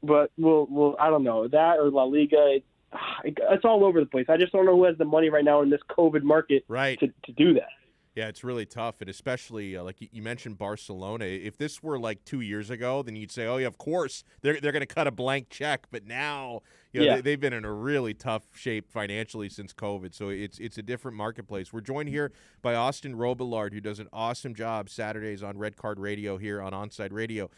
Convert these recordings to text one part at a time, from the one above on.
but we'll I don't know, that or La Liga. It's all over the place. I just don't know who has the money right now in this COVID market Right. to do that. Yeah, it's really tough, and especially like you mentioned Barcelona. If this were like 2 years ago, then you'd say, "Oh yeah, of course they're going to cut a blank check." But now, they've been in a really tough shape financially since COVID. So it's a different marketplace. We're joined here by Austin Robillard, who does an awesome job Saturdays on Red Card Radio here on Onside Radio.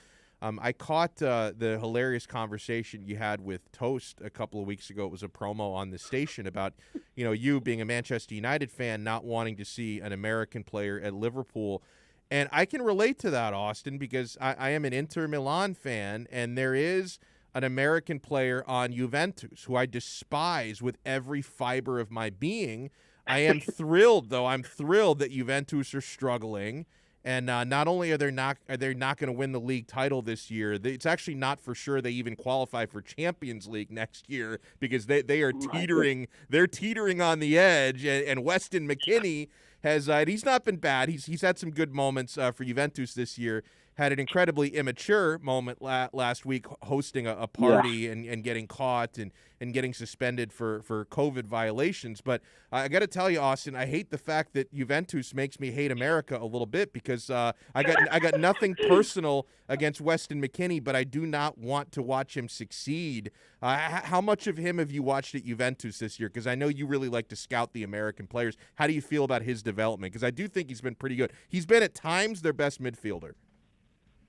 I caught the hilarious conversation you had with Toast a couple of weeks ago. It was a promo on the station about, you being a Manchester United fan, not wanting to see an American player at Liverpool. And I can relate to that, Austin, because I am an Inter Milan fan, and there is an American player on Juventus who I despise with every fiber of my being. I am thrilled, though. I'm thrilled that Juventus are struggling. And not only are they not going to win the league title this year, it's actually not for sure they even qualify for Champions League next year because they are teetering. They're teetering on the edge. And Weston McKennie he's not been bad. He's had some good moments for Juventus this year. Had an incredibly immature moment last week hosting a party and getting caught and getting suspended for COVID violations. But I got to tell you, Austin, I hate the fact that Juventus makes me hate America a little bit because I got nothing personal against Weston McKennie, but I do not want to watch him succeed. How much of him have you watched at Juventus this year? Because I know you really like to scout the American players. How do you feel about his development? Because I do think he's been pretty good. He's been at times their best midfielder.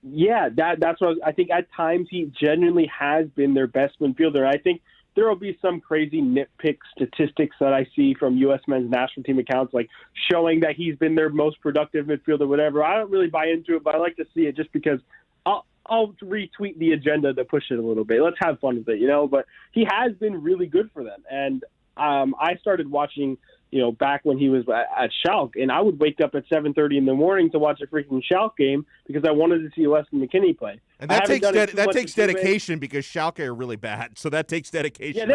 Yeah, that's what I think. At times, he genuinely has been their best midfielder. I think there will be some crazy nitpick statistics that I see from U.S. men's national team accounts, like showing that he's been their most productive midfielder, whatever. I don't really buy into it, but I like to see it just because I'll retweet the agenda to push it a little bit. Let's have fun with it, But he has been really good for them, and I started watching. Back when he was at Schalke, and I would wake up at 7:30 in the morning to watch a freaking Schalke game because I wanted to see Weston McKennie play. And that takes dedication because Schalke are really bad, so that takes dedication.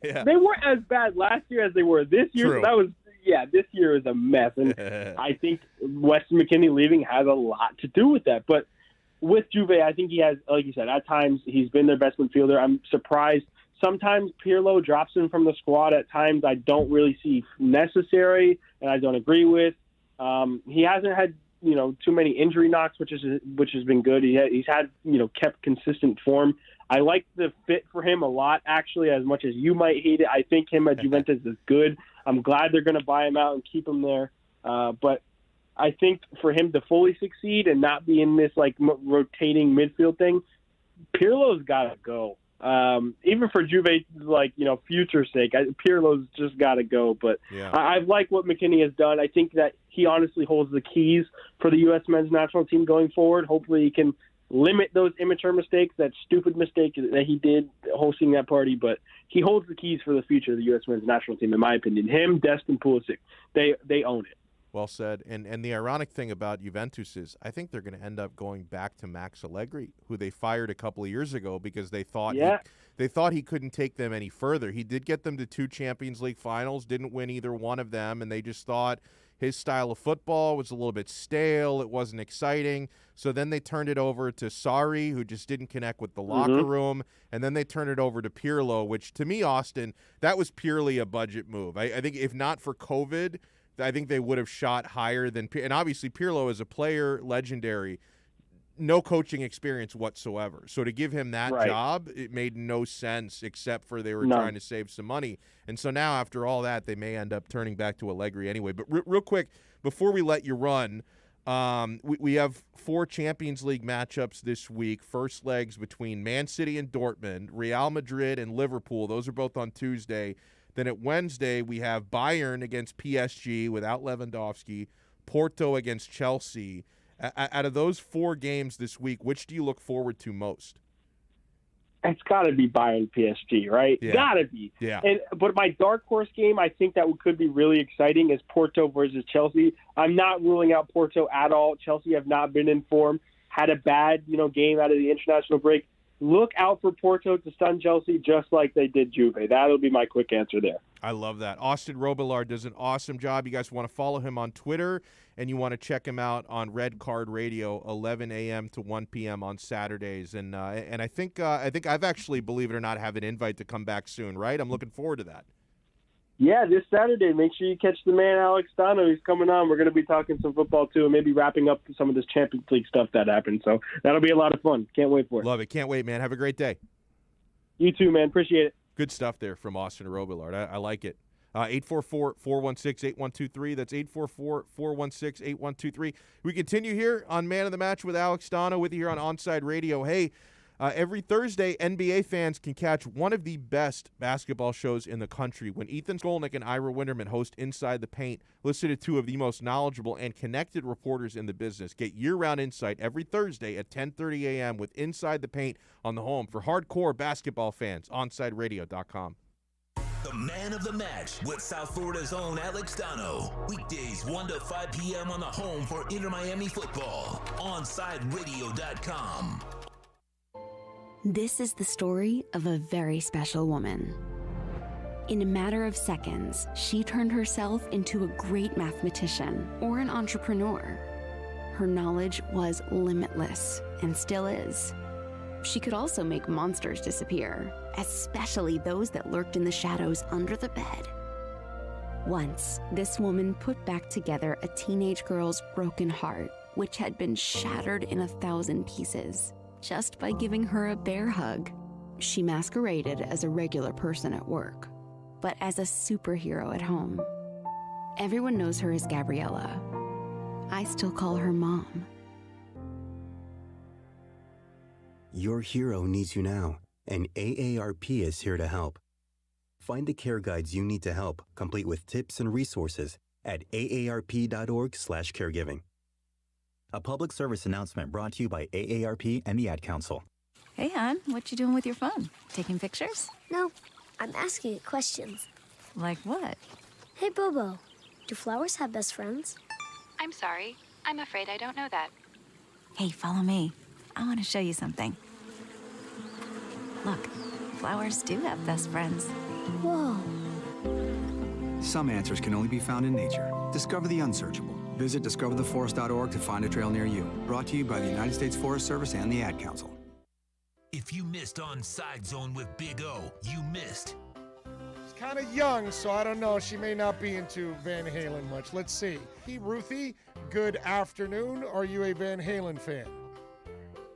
Yeah, they weren't as bad last year as they were this year. True. So this year is a mess, and I think Weston McKennie leaving has a lot to do with that. But with Juve, I think he has, like you said, at times he's been their best midfielder. I'm surprised. Sometimes Pirlo drops in from the squad. At times I don't really see necessary, and I don't agree with. He hasn't had too many injury knocks, which has been good. He's had kept consistent form. I like the fit for him a lot, actually. As much as you might hate it, I think him at Juventus is good. I'm glad they're going to buy him out and keep him there. But I think for him to fully succeed and not be in this rotating midfield thing, Pirlo's got to go. Even for Juve's future sake, Pirlo's just got to go. But yeah. I like what McKennie has done. I think that he honestly holds the keys for the U.S. men's national team going forward. Hopefully, he can limit those immature mistakes, that stupid mistake that he did hosting that party. But he holds the keys for the future of the U.S. men's national team, in my opinion. Him, Dest, and Pulisic, they own it. Well said. And the ironic thing about Juventus is I think they're going to end up going back to Max Allegri, who they fired a couple of years ago because they thought he couldn't take them any further. He did get them to 2 Champions League finals, didn't win either one of them, and they just thought his style of football was a little bit stale. It wasn't exciting. So then they turned it over to Sarri, who just didn't connect with the locker room, and then they turned it over to Pirlo, which to me, Austin, that was purely a budget move. I think if not for COVID, I think they would have shot higher than – and obviously Pirlo is a player, legendary, no coaching experience whatsoever. So to give him that job, it made no sense except for they were trying to save some money. And so now after all that, they may end up turning back to Allegri anyway. But real quick, before we let you run, we have 4 Champions League matchups this week. First legs between Man City and Dortmund, Real Madrid and Liverpool. Those are both on Tuesday. Then at Wednesday, we have Bayern against PSG without Lewandowski, Porto against Chelsea. Out of those 4 games this week, which do you look forward to most? It's got to be Bayern PSG, right? Yeah. Got to be. Yeah. But my dark horse game, I think that could be really exciting, is Porto versus Chelsea. I'm not ruling out Porto at all. Chelsea have not been in form, had a bad game out of the international break. look out for Porto to stun Chelsea just like they did Juve. That'll be my quick answer there. I love that. Austin Robillard does an awesome job. You guys want to follow him on Twitter, and you want to check him out on Red Card Radio, 11 a.m. to 1 p.m. on Saturdays. And I think I've actually, believe it or not, have an invite to come back soon, right? I'm looking forward to that. Yeah, this Saturday, make sure you catch the man Alex Donno. He's coming on. We're going to be talking some football, too, and maybe wrapping up some of this Champions League stuff that happened. So that'll be a lot of fun. Can't wait for it. Love it. Can't wait, man. Have a great day. You too, man. Appreciate it. Good stuff there from Austin Robillard. I like it. 844-416-8123. That's 844-416-8123. We continue here on Man of the Match with Alex Donno with you here on Onside Radio. Hey, every Thursday, NBA fans can catch one of the best basketball shows in the country when Ethan Skolnick and Ira Winderman host Inside the Paint. Listen to two of the most knowledgeable and connected reporters in the business. Get year-round insight every Thursday at 10:30 a.m. with Inside the Paint on the home for hardcore basketball fans, OnSideRadio.com. The Man of the Match with South Florida's own Alex Donno. Weekdays 1 to 5 p.m. on the home for Inter-Miami football, OnSideRadio.com. This is the story of a very special woman. In a matter of seconds, she turned herself into a great mathematician or an entrepreneur. Her knowledge was limitless and still is. She could also make monsters disappear, especially those that lurked in the shadows under the bed. Once, this woman put back together a teenage girl's broken heart, which had been shattered in 1,000 pieces. Just by giving her a bear hug. She masqueraded as a regular person at work, but as a superhero at home. Everyone knows her as Gabriella. I still call her Mom. Your hero needs you now, and AARP is here to help. Find the care guides you need to help, complete with tips and resources at aarp.org/caregiving. A public service announcement brought to you by AARP and the Ad Council. Hey, hon, what you doing with your phone? Taking pictures? No, I'm asking it questions. Like what? Hey, Bobo, do flowers have best friends? I'm sorry. I'm afraid I don't know that. Hey, follow me. I want to show you something. Look, flowers do have best friends. Whoa. Some answers can only be found in nature. Discover the unsearchable. Visit discovertheforest.org to find a trail near you. Brought to you by the United States Forest Service and the Ad Council. If you missed On Side Zone with Big O, you missed. She's kind of young, so I don't know. She may not be into Van Halen much. Let's see. Hey, Ruthie, good afternoon. Are you a Van Halen fan?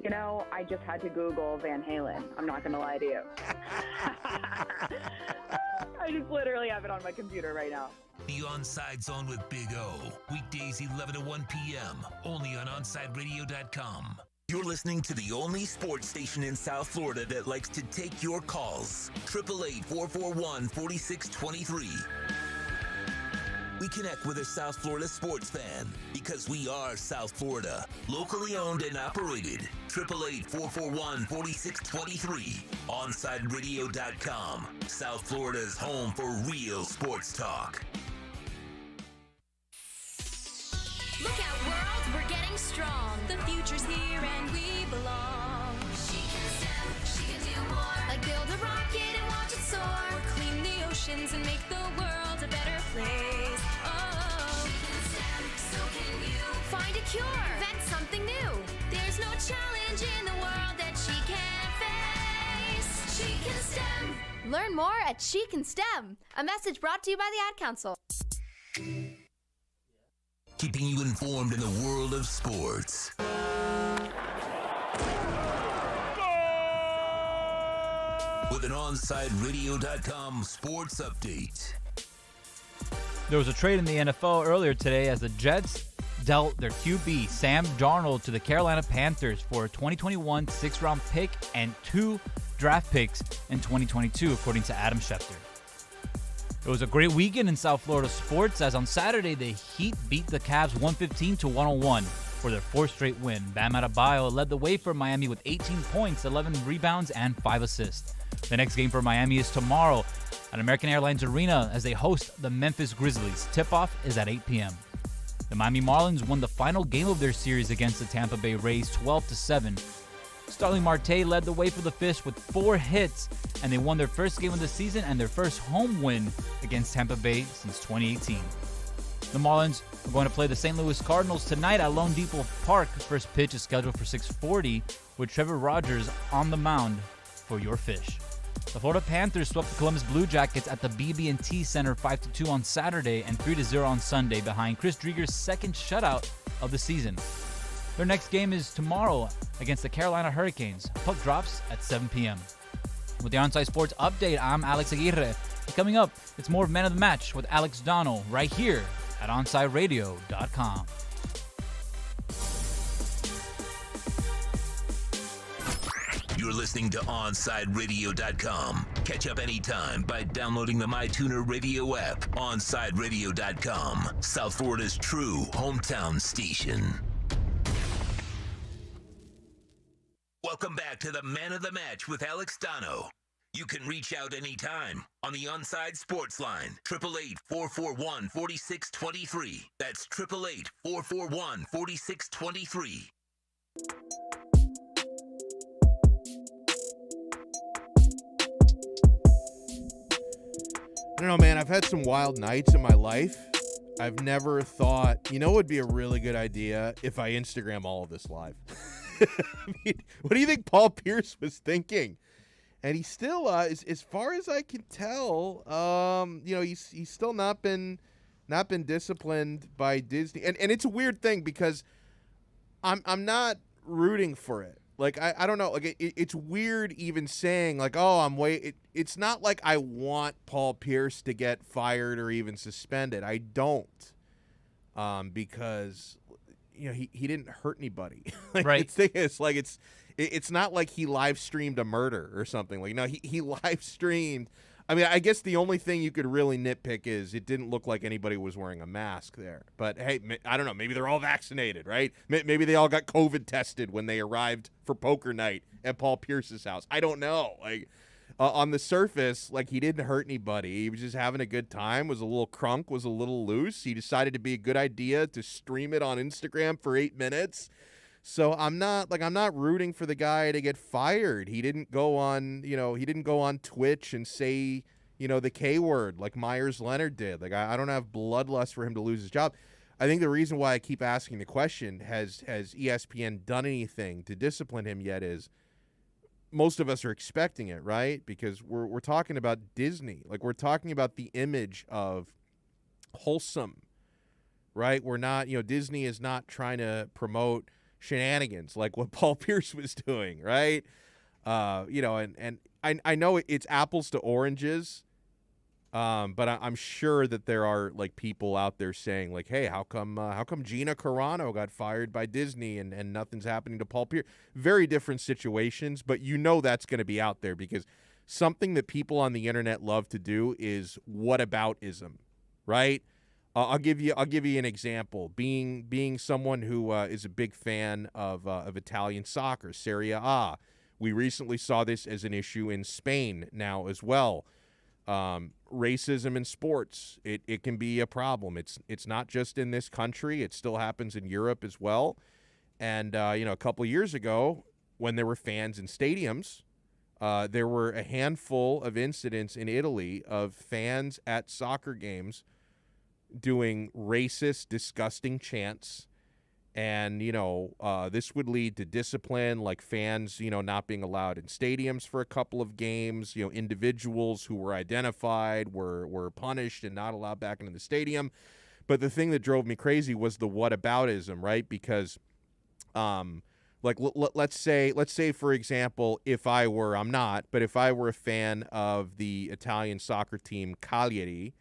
You know, I just had to Google Van Halen. I'm not going to lie to you. I just literally have it on my computer right now. The Onside Zone with Big O. Weekdays 11 to 1 p.m. Only on OnSideRadio.com. You're listening to the only sports station in South Florida that likes to take your calls. 888-441-4623. We connect with a South Florida sports fan because we are South Florida. Locally owned and operated. 888-441-4623. OnSideRadio.com. South Florida's home for real sports talk. Look out, world, we're getting strong. The future's here and we belong. She can STEM, she can do more. Like build a rocket and watch it soar. Or clean the oceans and make the world a better place. Oh, she can STEM, so can you. Find a cure, invent something new. There's no challenge in the world that she can't face. She can STEM. Learn more at She Can STEM. A message brought to you by the Ad Council. Keeping you informed in the world of sports. With an OnSideRadio.com sports update. There was a trade in the NFL earlier today as the Jets dealt their QB, Sam Darnold, to the Carolina Panthers for a 2021 sixth-round pick and 2 draft picks in 2022, according to Adam Schefter. It was a great weekend in South Florida sports as on Saturday, the Heat beat the Cavs 115-101 for their 4th straight win. Bam Adebayo led the way for Miami with 18 points, 11 rebounds, and 5 assists. The next game for Miami is tomorrow at American Airlines Arena as they host the Memphis Grizzlies. Tip-off is at 8 p.m. The Miami Marlins won the final game of their series against the Tampa Bay Rays 12-7. Starling Marte led the way for the Fish with 4 hits, and they won their first game of the season and their first home win against Tampa Bay since 2018. The Marlins are going to play the St. Louis Cardinals tonight at Lone Depot Park. First pitch is scheduled for 6:40 with Trevor Rogers on the mound for your Fish. The Florida Panthers swept the Columbus Blue Jackets at the BB&T Center 5-2 on Saturday and 3-0 on Sunday behind Chris Drieger's second shutout of the season. Their next game is tomorrow against the Carolina Hurricanes. Puck drops at 7 p.m. With the Onside Sports Update, I'm Alex Aguirre. Coming up, it's more of Man of the Match with Alex Donno right here at OnsideRadio.com. You're listening to OnsideRadio.com. Catch up anytime by downloading the MyTuner Radio app. OnsideRadio.com, South Florida's true hometown station. Welcome back to the Man of the Match with Alex Donno. You can reach out anytime on the Onside Sports Line, 888-441-4623. That's 888-441-4623. I don't know, man. I've had some wild nights in my life. I've never thought, it would be a really good idea if I Instagram all of this live. I mean, what do you think Paul Pierce was thinking? And he's still, as far as I can tell, he's still not been disciplined by Disney. And it's a weird thing because I'm not rooting for it. Like, I don't know. Like, it's weird even saying, like, oh, it's not like I want Paul Pierce to get fired or even suspended. I don't. Because, he didn't hurt anybody. Like, right. The thing is, like, it's not like he live streamed a murder or something. Like, no, he live streamed. I mean, I guess the only thing you could really nitpick is it didn't look like anybody was wearing a mask there. But, hey, I don't know. Maybe they're all vaccinated, right? Maybe they all got COVID tested when they arrived for poker night at Paul Pierce's house. I don't know. Like, on the surface, like, he didn't hurt anybody. He was just having a good time, was a little crunk, was a little loose. He decided to be a good idea to stream it on Instagram for 8 minutes. So I'm not rooting for the guy to get fired. He didn't go on Twitch and say, the K word like Myers Leonard did. Like, I don't have bloodlust for him to lose his job. I think the reason why I keep asking the question, has ESPN done anything to discipline him yet, is most of us are expecting it, right? Because we're talking about Disney. Like, we're talking about the image of wholesome, right? We're not, Disney is not trying to promote shenanigans like what Paul Pierce was doing, right? And I know it's apples to oranges, but I'm sure that there are like people out there saying like, hey, how come Gina Carano got fired by Disney and nothing's happening to Paul Pierce? Very different situations, but that's going to be out there because something that people on the internet love to do is whataboutism, right? I'll give you an example. Being someone who is a big fan of Italian soccer, Serie A, we recently saw this as an issue in Spain now as well. Racism in sports, it can be a problem. It's not just in this country; it still happens in Europe as well. And a couple years ago, when there were fans in stadiums, there were a handful of incidents in Italy of fans at soccer games doing racist, disgusting chants. And, this would lead to discipline, like fans, not being allowed in stadiums for a couple of games. Individuals who were identified were punished and not allowed back into the stadium. But the thing that drove me crazy was the whataboutism, right? Because, let's say, for example, if I were a fan of the Italian soccer team Cagliari,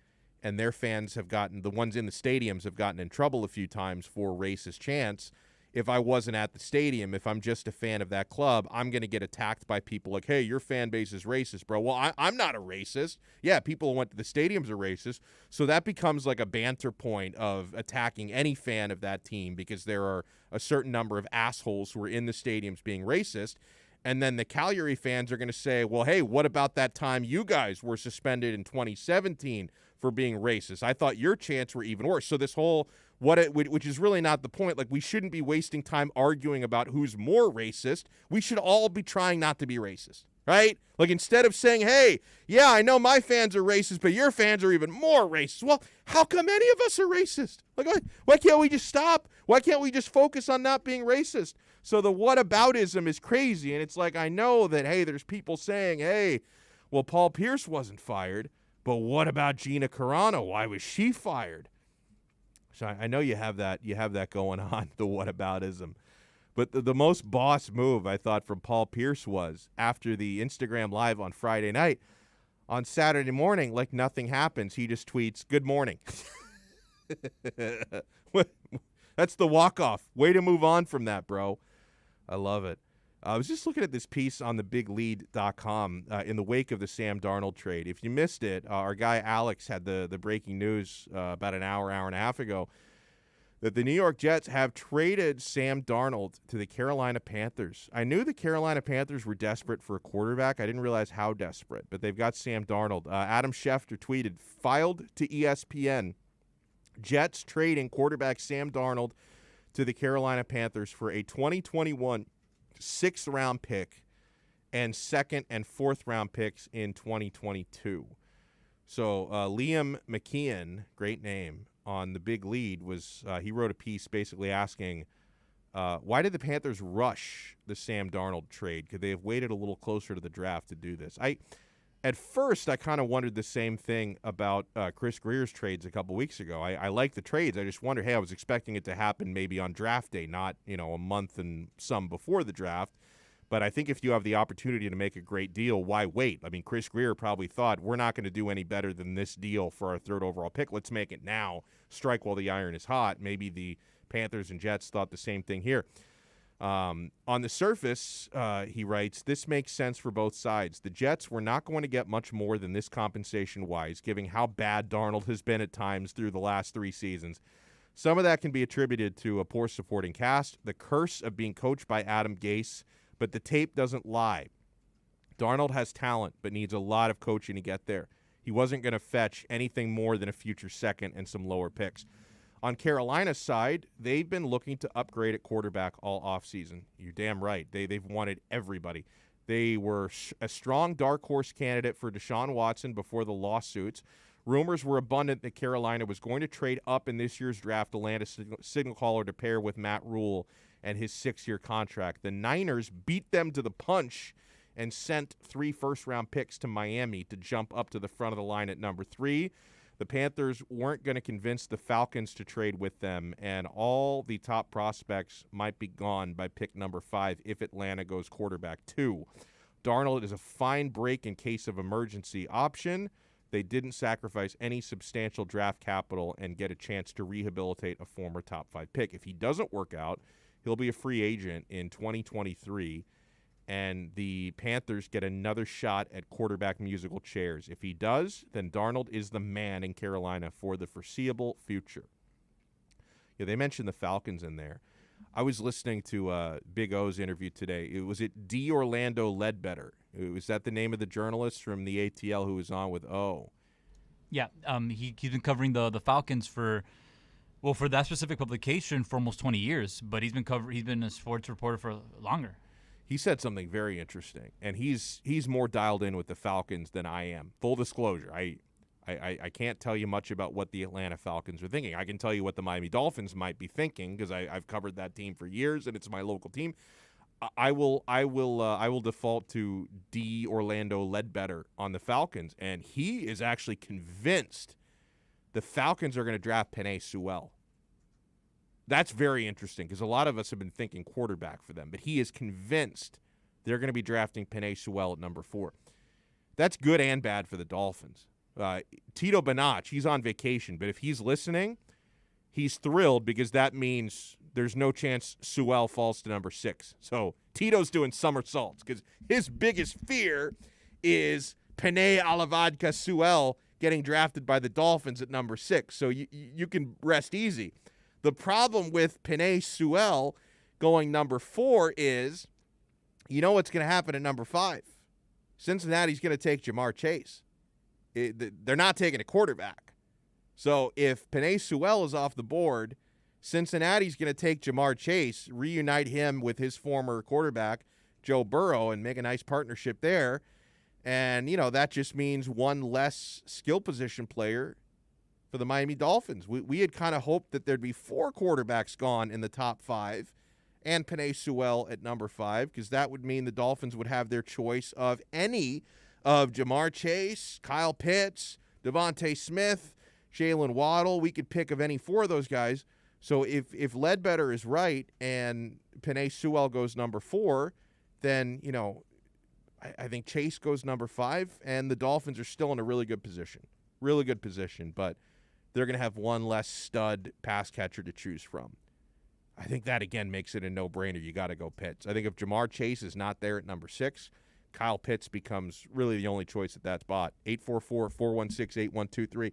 and their fans the ones in the stadiums have gotten in trouble a few times for racist chants. If I wasn't at the stadium, if I'm just a fan of that club, I'm going to get attacked by people like, hey, your fan base is racist, bro. Well, I'm not a racist. Yeah, people who went to the stadiums are racist. So that becomes like a banter point of attacking any fan of that team because there are a certain number of assholes who are in the stadiums being racist. And then the Cagliari fans are going to say, well, hey, what about that time you guys were suspended in 2017 for being racist? I thought your chants were even worse. So this whole which is really not the point. Like, we shouldn't be wasting time arguing about who's more racist. We should all be trying not to be racist, right? Like, instead of saying, hey, yeah, I know my fans are racist, but your fans are even more racist. Well, how come any of us are racist? Like, why can't we just stop? Why can't we just focus on not being racist? So the whataboutism is crazy, and it's like, I know that, hey, there's people saying, hey, well, Paul Pierce wasn't fired, but what about Gina Carano? Why was she fired? So I know you have that going on, the whataboutism. But the most boss move, I thought, from Paul Pierce was after the Instagram Live on Friday night, on Saturday morning, like nothing happens, he just tweets, good morning. That's the walk-off. Way to move on from that, bro. I love it. I was just looking at this piece on thebiglead.com in the wake of the Sam Darnold trade. If you missed it, our guy Alex had the breaking news about an hour and a half ago that the New York Jets have traded Sam Darnold to the Carolina Panthers. I knew the Carolina Panthers were desperate for a quarterback. I didn't realize how desperate, but they've got Sam Darnold. Adam Schefter tweeted, filed to ESPN, Jets trading quarterback Sam Darnold to the Carolina Panthers for a 2021 sixth-round pick and second and fourth-round picks in 2022. So Liam McKeon, great name, on the Big Lead was he wrote a piece basically asking, why did the Panthers rush the Sam Darnold trade? Could they have waited a little closer to the draft to do this? At first, I kind of wondered the same thing about Chris Greer's trades a couple weeks ago. I like the trades. I just wondered, hey, I was expecting it to happen maybe on draft day, not, a month and some before the draft. But I think if you have the opportunity to make a great deal, why wait? I mean, Chris Greer probably thought, we're not going to do any better than this deal for our third overall pick. Let's make it now. Strike while the iron is hot. Maybe the Panthers and Jets thought the same thing here. On the surface, he writes, this makes sense for both sides. The Jets were not going to get much more than this compensation-wise, given how bad Darnold has been at times through the last 3 seasons. Some of that can be attributed to a poor supporting cast, the curse of being coached by Adam Gase, but the tape doesn't lie. Darnold has talent, but needs a lot of coaching to get there. He wasn't going to fetch anything more than a future second and some lower picks. On Carolina's side, they've been looking to upgrade at quarterback all offseason. You're damn right. They've wanted everybody. They were a strong dark horse candidate for Deshaun Watson before the lawsuits. Rumors were abundant that Carolina was going to trade up in this year's draft to land a signal caller to pair with Matt Rule and his 6-year contract. The Niners beat them to the punch and sent 3 first-round picks to Miami to jump up to the front of the line at number 3. The Panthers weren't going to convince the Falcons to trade with them, and all the top prospects might be gone by pick number 5 if Atlanta goes quarterback 2. Darnold is a fine break in case of emergency option. They didn't sacrifice any substantial draft capital and get a chance to rehabilitate a former top 5 pick. If he doesn't work out, he'll be a free agent in 2023. And the Panthers get another shot at quarterback musical chairs. If he does, then Darnold is the man in Carolina for the foreseeable future. Yeah, they mentioned the Falcons in there. I was listening to Big O's interview today. Was it D. Orlando Ledbetter? Was that the name of the journalist from the ATL who was on with O? Yeah, he's been covering the Falcons for that specific publication for almost 20 years, but he's been a sports reporter for longer. He said something very interesting, and he's more dialed in with the Falcons than I am. Full disclosure, I can't tell you much about what the Atlanta Falcons are thinking. I can tell you what the Miami Dolphins might be thinking because I've covered that team for years, and it's my local team. I will default to D. Orlando Ledbetter on the Falcons, and he is actually convinced the Falcons are going to draft Penei Sewell. That's very interesting because a lot of us have been thinking quarterback for them, but he is convinced they're going to be drafting Penei Sewell at number 4. That's good and bad for the Dolphins. Tito Banach, he's on vacation, but if he's listening, he's thrilled because that means there's no chance Sewell falls to number 6. So Tito's doing somersaults because his biggest fear is Penei Alavadka Sewell getting drafted by the Dolphins at number 6. So you can rest easy. The problem with Penei Sewell going number 4 is, you know what's going to happen at number 5. Cincinnati's going to take Jamar Chase. They're not taking a quarterback. So if Penei Sewell is off the board Cincinnati's going to take Jamar Chase, reunite him with his former quarterback, Joe Burrow, and make a nice partnership there. And, that just means one less skill position player for the Miami Dolphins. We had kind of hoped that there'd be 4 quarterbacks gone in the top 5 and Penei Sewell at number 5, because that would mean the Dolphins would have their choice of any of Jamar Chase, Kyle Pitts, Devontae Smith, Jalen Waddle. We could pick of any 4 of those guys. So if Ledbetter is right and Penei Sewell goes number 4, then, I think Chase goes number 5, and the Dolphins are still in a really good position. Really good position, but they're going to have one less stud pass catcher to choose from. I think that, again, makes it a no-brainer. You got to go Pitts. I think if Jamar Chase is not there at number 6, Kyle Pitts becomes really the only choice at that spot. 844-416-8123.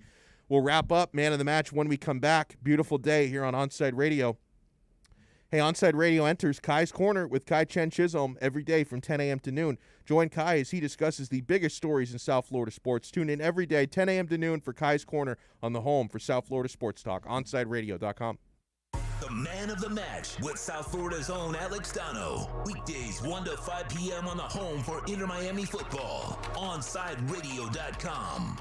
We'll wrap up Man of the Match when we come back. Beautiful day here on Onside Radio. Hey, Onside Radio enters Kai's Corner with Kai Chen Chisholm every day from 10 a.m. to noon. Join Kai as he discusses the biggest stories in South Florida sports. Tune in every day, 10 a.m. to noon for Kai's Corner on the home for South Florida Sports Talk, OnsideRadio.com. The Man of the Match with South Florida's own Alex Donno. Weekdays 1 to 5 p.m. on the home for Inter Miami football, OnsideRadio.com.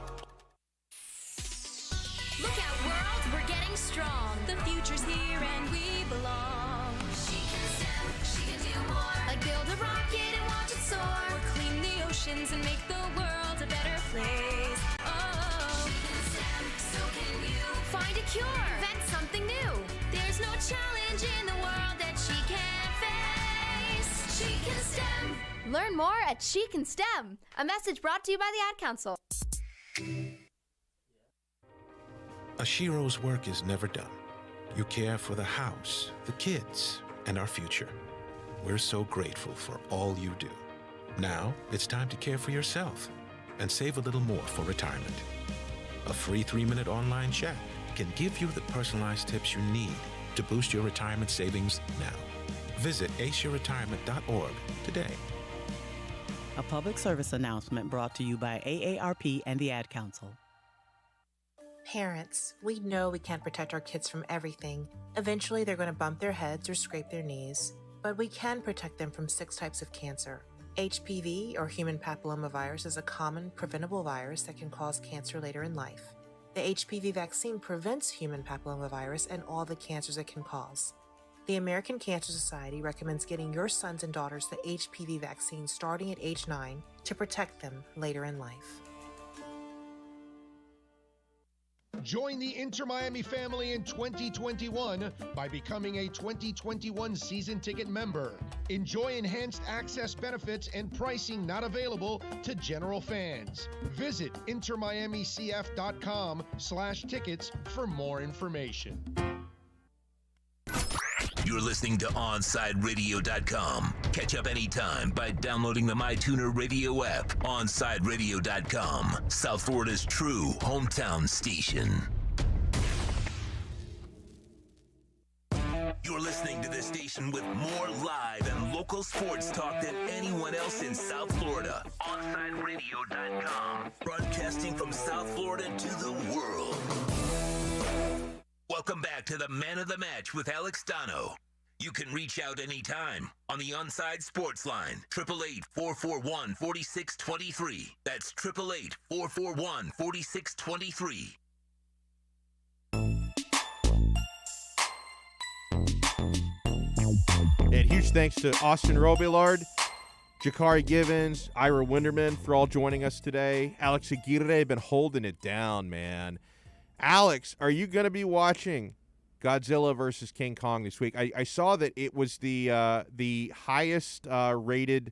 Look out, world, we're getting strong. The future's here and we belong. She can STEM, she can do more. Like build a rocket and watch it soar. Or clean the oceans and make the world a better place. Oh, she can STEM, so can you. Find a cure, invent something new. There's no challenge in the world that she can't face. She can STEM. Learn more at She Can STEM. A message brought to you by the Ad Council. Ashiro's work is never done. You care for the house, the kids, and our future. We're so grateful for all you do. Now, it's time to care for yourself and save a little more for retirement. A free 3-minute online chat can give you the personalized tips you need to boost your retirement savings now. Visit aceyourretirement.org today. A public service announcement brought to you by AARP and the Ad Council. Parents, we know we can't protect our kids from everything. Eventually, they're going to bump their heads or scrape their knees. But we can protect them from 6 types of cancer. HPV, or human papillomavirus, is a common, preventable virus that can cause cancer later in life. The HPV vaccine prevents human papillomavirus and all the cancers it can cause. The American Cancer Society recommends getting your sons and daughters the HPV vaccine starting at age 9 to protect them later in life. Join the Inter Miami family in 2021 by becoming a 2021 season ticket member. Enjoy enhanced access benefits and pricing not available to general fans. Visit intermiamicf.com/tickets for more information. You're listening to OnsideRadio.com. Catch up anytime by downloading the MyTuner Radio app. OnsideRadio.com, South Florida's true hometown station. You're listening to this station with more live and local sports talk than anyone else in South Florida. OnsideRadio.com, broadcasting from South Florida to the world. Welcome back to the Man of the Match with Alex Donno. You can reach out anytime on the Onside Sports Line, 888-441-4623. That's 888-441-4623. And huge thanks to Austin Robillard, Jakari Givens, Ira Winderman for all joining us today. Alex Aguirre been holding it down, man. Alex, are you going to be watching Godzilla versus King Kong this week? I saw that it was the highest rated,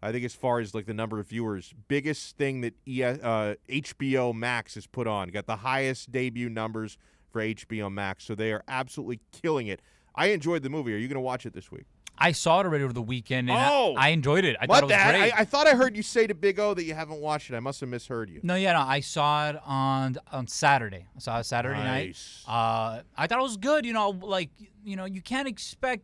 I think as far as like the number of viewers, biggest thing that HBO Max has put on. Got the highest debut numbers for HBO Max, so they are absolutely killing it. I enjoyed the movie. Are you going to watch it this week? I saw it already over the weekend, and Oh! I enjoyed it. I thought it was great. I thought I heard you say to Big O that you haven't watched it. I must have misheard you. No, I saw it on Saturday. I saw it Saturday Nice. night. I thought it was good. You can't expect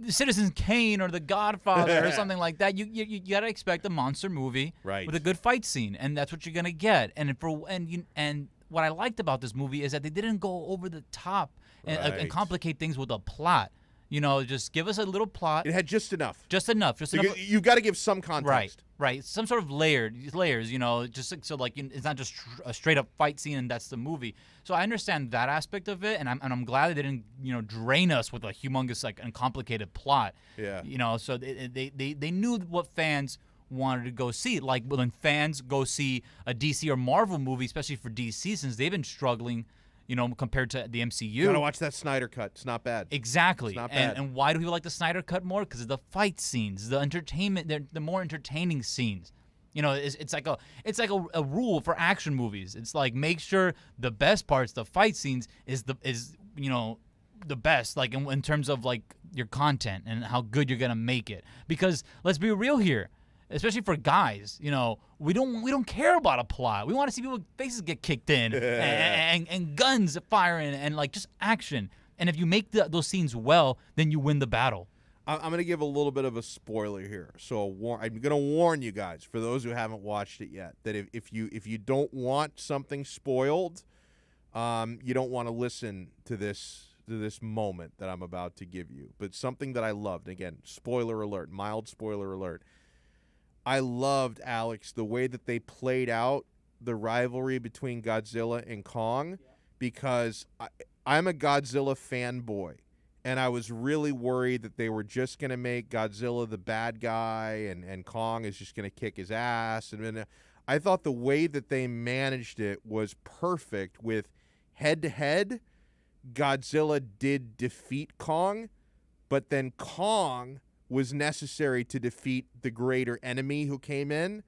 Citizen Kane or The Godfather or something like that. You got to expect a monster movie Right. with a good fight scene, and that's what you're gonna get. And what I liked about this movie is that they didn't go over the top and complicate things with a plot. You know, just give us a little plot. It had just enough. Just enough. You've got to give some context. Right. Some sort of layers, you know, just so like it's not just a straight up fight scene and that's the movie. So I understand that aspect of it, and I'm glad they didn't, you know, drain us with a humongous like and complicated plot. Yeah. You know, so they knew what fans wanted to go see. Like when fans go see a DC or Marvel movie, especially for DC, since they've been struggling, you know, compared to the MCU. You gotta watch that Snyder Cut. It's not bad. Exactly. It's not bad. And why do people like the Snyder Cut more? Because of the fight scenes, the entertainment, the more entertaining scenes. You know, it's like a rule for action movies. It's like make sure the best parts, the fight scenes, is you know the best. Like in terms of like your content and how good you're gonna make it. Because let's be real here. Especially for guys, you know, we don't care about a plot. We want to see people's faces get kicked in and guns firing and like just action. And if you make those scenes well, then you win the battle. I'm going to give a little bit of a spoiler here. So I'm going to warn you guys, for those who haven't watched it yet, that if you don't want something spoiled, you don't want to listen to this moment that I'm about to give you. But something that I loved, again, spoiler alert, mild spoiler alert. I loved, Alex, the way that they played out the rivalry between Godzilla and Kong, because I'm a Godzilla fanboy, and I was really worried that they were just going to make Godzilla the bad guy and Kong is just going to kick his ass. And then I thought the way that they managed it was perfect with head-to-head. Godzilla did defeat Kong, but then Kong was necessary to defeat the greater enemy who came in.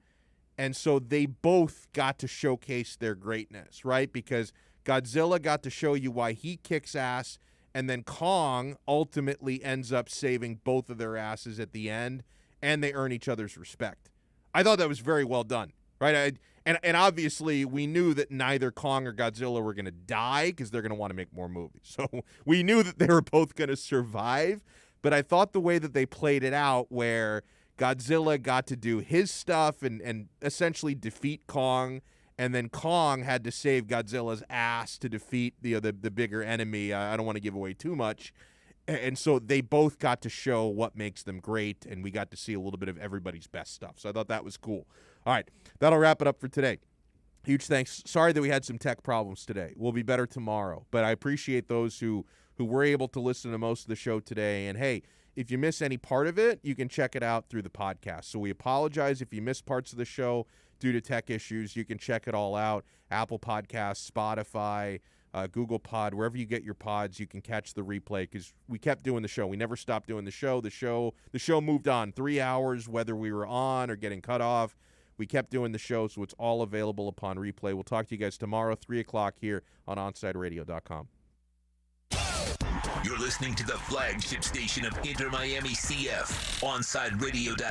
And so they both got to showcase their greatness, right? Because Godzilla got to show you why he kicks ass, and then Kong ultimately ends up saving both of their asses at the end, and they earn each other's respect. I thought that was very well done, right? And obviously we knew that neither Kong or Godzilla were going to die because they're going to want to make more movies. So we knew that they were both going to survive. But I thought the way that they played it out, where Godzilla got to do his stuff and essentially defeat Kong, and then Kong had to save Godzilla's ass to defeat the bigger enemy. I don't want to give away too much. And so they both got to show what makes them great, and we got to see a little bit of everybody's best stuff. So I thought that was cool. All right, that'll wrap it up for today. Huge thanks. Sorry that we had some tech problems today. We'll be better tomorrow. But I appreciate those who were able to listen to most of the show today. And, hey, if you miss any part of it, you can check it out through the podcast. So we apologize if you missed parts of the show due to tech issues. You can check it all out. Apple Podcasts, Spotify, Google Pod, wherever you get your pods, you can catch the replay because we kept doing the show. We never stopped doing the show. The show moved on 3 hours, whether we were on or getting cut off. We kept doing the show, so it's all available upon replay. We'll talk to you guys tomorrow, 3 o'clock here on OnSideRadio.com. You're listening to the flagship station of Inter Miami CF, OnSideRadio.com.